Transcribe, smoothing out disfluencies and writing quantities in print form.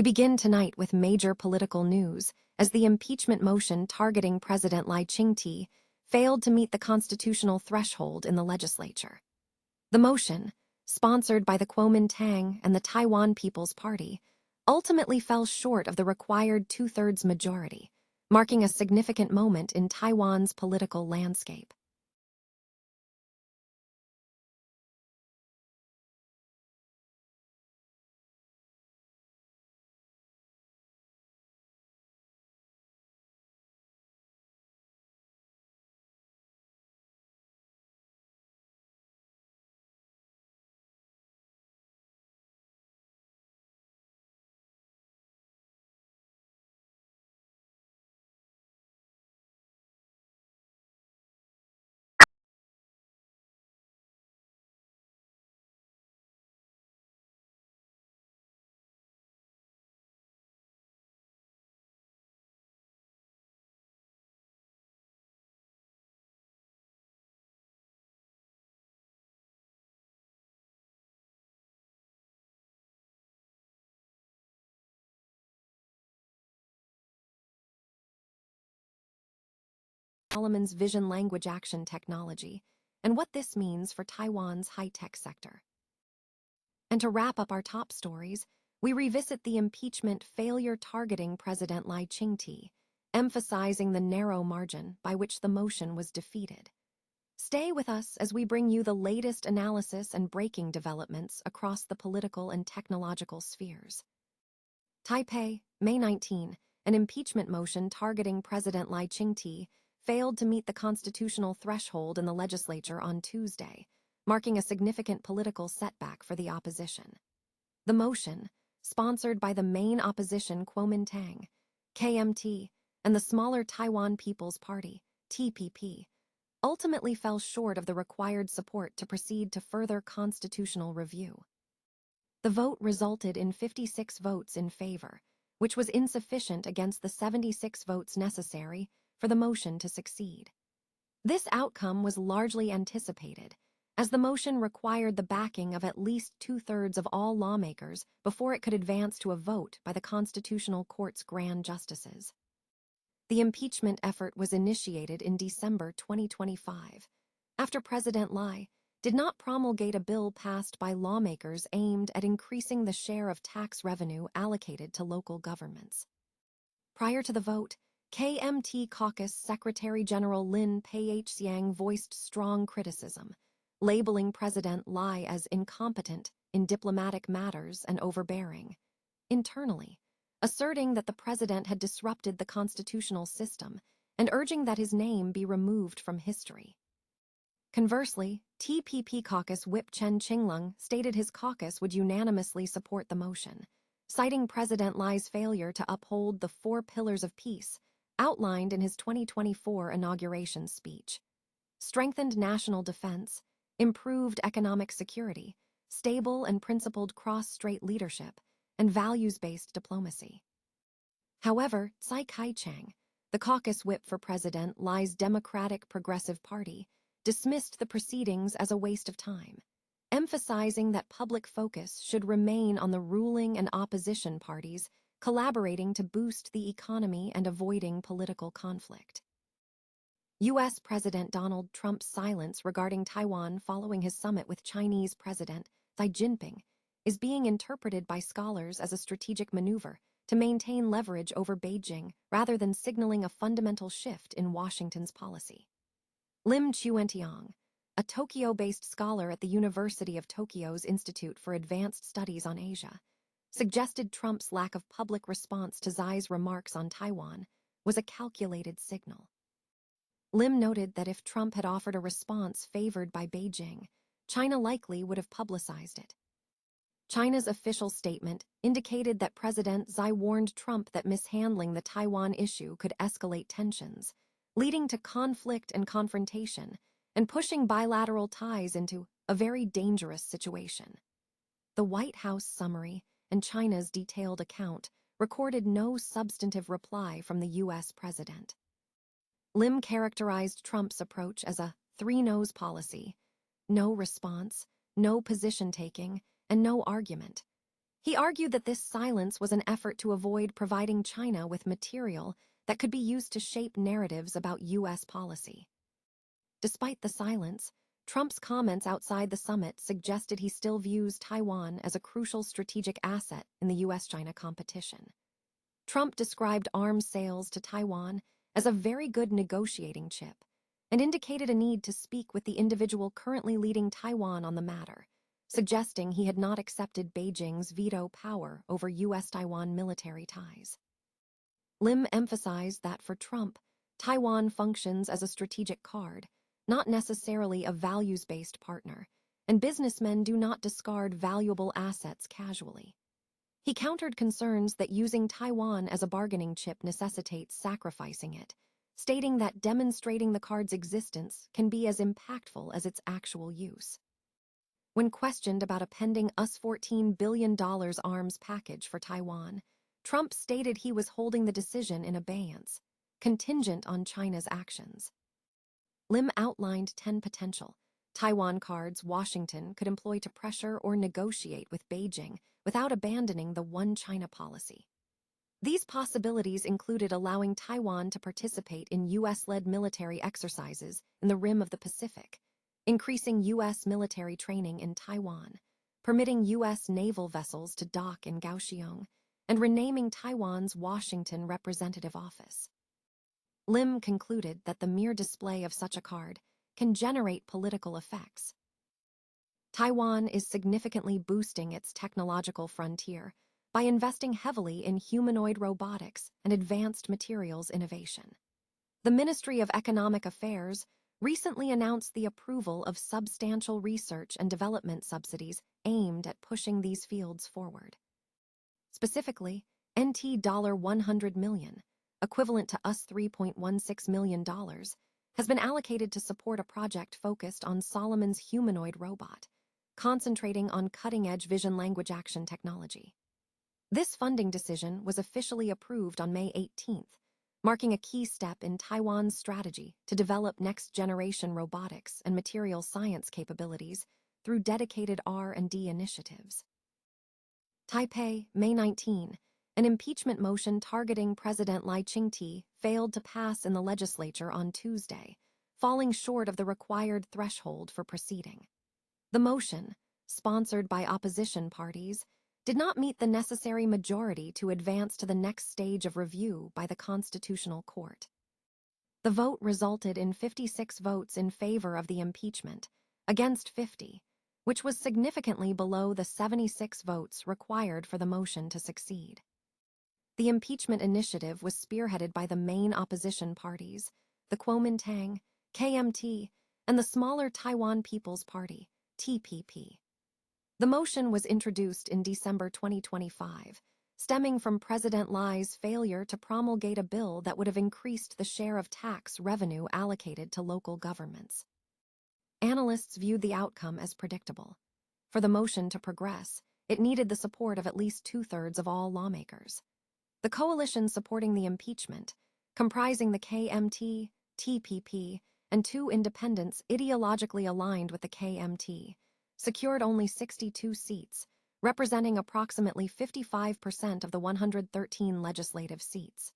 We begin tonight with major political news as the impeachment motion targeting President Lai Ching-te failed to meet the constitutional threshold in the legislature. The motion, sponsored by the Kuomintang and the Taiwan People's Party, ultimately fell short of the required two-thirds majority, marking a significant moment in Taiwan's political landscape. Solomon's vision language action technology, and what this means for Taiwan's high-tech sector. And to wrap up our top stories, we revisit the impeachment failure targeting President Lai Ching-te, emphasizing the narrow margin by which the motion was defeated. Stay with us as we bring you the latest analysis and breaking developments across the political and technological spheres. Taipei, May 19, an impeachment motion targeting President Lai Ching-te failed to meet the constitutional threshold in the legislature on Tuesday, marking a significant political setback for the opposition. The motion, sponsored by the main opposition Kuomintang, KMT, and the smaller Taiwan People's Party, TPP, ultimately fell short of the required support to proceed to further constitutional review. The vote resulted in 56 votes in favor, which was insufficient against the 76 votes necessary for the motion to succeed. This outcome was largely anticipated, as the motion required the backing of at least two-thirds of all lawmakers before it could advance to a vote by the Constitutional Court's grand justices. The impeachment effort was initiated in December 2025, after President Lai did not promulgate a bill passed by lawmakers aimed at increasing the share of tax revenue allocated to local governments. Prior to the vote, KMT Caucus Secretary General Lin Peixiang voiced strong criticism, labeling President Lai as incompetent in diplomatic matters and overbearing. Internally, asserting that the president had disrupted the constitutional system and urging that his name be removed from history. Conversely, TPP caucus Whip Chen Qinglong stated his caucus would unanimously support the motion, citing President Lai's failure to uphold the 4 pillars of peace outlined in his 2024 inauguration speech: strengthened national defense, improved economic security, stable and principled cross-strait leadership, and values-based diplomacy. However, Tsai Kai-chang, the caucus whip for President Lai's Democratic Progressive Party, dismissed the proceedings as a waste of time, emphasizing that public focus should remain on the ruling and opposition parties collaborating to boost the economy and avoiding political conflict. U.S. President Donald Trump's silence regarding Taiwan following his summit with Chinese President Xi Jinping is being interpreted by scholars as a strategic maneuver to maintain leverage over Beijing rather than signaling a fundamental shift in Washington's policy. Lim Chuentiong, a Tokyo-based scholar at the University of Tokyo's Institute for Advanced Studies on Asia, suggested Trump's lack of public response to Xi's remarks on Taiwan was a calculated signal. Lim noted that if Trump had offered a response favored by Beijing, China likely would have publicized it. China's official statement indicated that President Xi warned Trump that mishandling the Taiwan issue could escalate tensions, leading to conflict and confrontation, and pushing bilateral ties into a very dangerous situation. The White House summary and China's detailed account recorded no substantive reply from the U.S. president. Lim characterized Trump's approach as a three-nose policy: no response, no position-taking, and no argument, He argued that this silence was an effort to avoid providing China with material that could be used to shape narratives about U.S. policy. Despite the silence, Trump's comments outside the summit suggested he still views Taiwan as a crucial strategic asset in the U.S.-China competition. Trump described arms sales to Taiwan as a very good negotiating chip and indicated a need to speak with the individual currently leading Taiwan on the matter, suggesting he had not accepted Beijing's veto power over U.S.-Taiwan military ties. Lim emphasized that for Trump, Taiwan functions as a strategic card, not necessarily a values-based partner, and businessmen do not discard valuable assets casually. He countered concerns that using Taiwan as a bargaining chip necessitates sacrificing it, stating that demonstrating the card's existence can be as impactful as its actual use. When questioned about a pending $14 billion arms package for Taiwan, Trump stated he was holding the decision in abeyance, contingent on China's actions. Lim outlined 10 potential Taiwan cards Washington could employ to pressure or negotiate with Beijing without abandoning the One China policy. These possibilities included allowing Taiwan to participate in U.S.-led military exercises in the rim of the Pacific, increasing U.S. military training in Taiwan, permitting U.S. naval vessels to dock in Kaohsiung, and renaming Taiwan's Washington Representative Office. Lim concluded that the mere display of such a card can generate political effects. Taiwan is significantly boosting its technological frontier by investing heavily in humanoid robotics and advanced materials innovation. The Ministry of Economic Affairs recently announced the approval of substantial research and development subsidies aimed at pushing these fields forward. Specifically, $100 million, equivalent to $3.16 million, has been allocated to support a project focused on Solomon's humanoid robot, concentrating on cutting-edge vision-language action technology. This funding decision was officially approved on May 18th, marking a key step in Taiwan's strategy to develop next-generation robotics and material science capabilities through dedicated R&D initiatives. Taipei, May 19. An impeachment motion targeting President Lai Ching-te failed to pass in the legislature on Tuesday, falling short of the required threshold for proceeding. The motion, sponsored by opposition parties, did not meet the necessary majority to advance to the next stage of review by the Constitutional Court. The vote resulted in 56 votes in favor of the impeachment, against 50, which was significantly below the 76 votes required for the motion to succeed. The impeachment initiative was spearheaded by the main opposition parties, the Kuomintang, KMT, and the smaller Taiwan People's Party, TPP. The motion was introduced in December 2025, stemming from President Lai's failure to promulgate a bill that would have increased the share of tax revenue allocated to local governments. Analysts viewed the outcome as predictable. For the motion to progress, it needed the support of at least two-thirds of all lawmakers. The coalition supporting the impeachment, comprising the KMT, TPP, and two independents ideologically aligned with the KMT, secured only 62 seats, representing approximately 55% of the 113 legislative seats.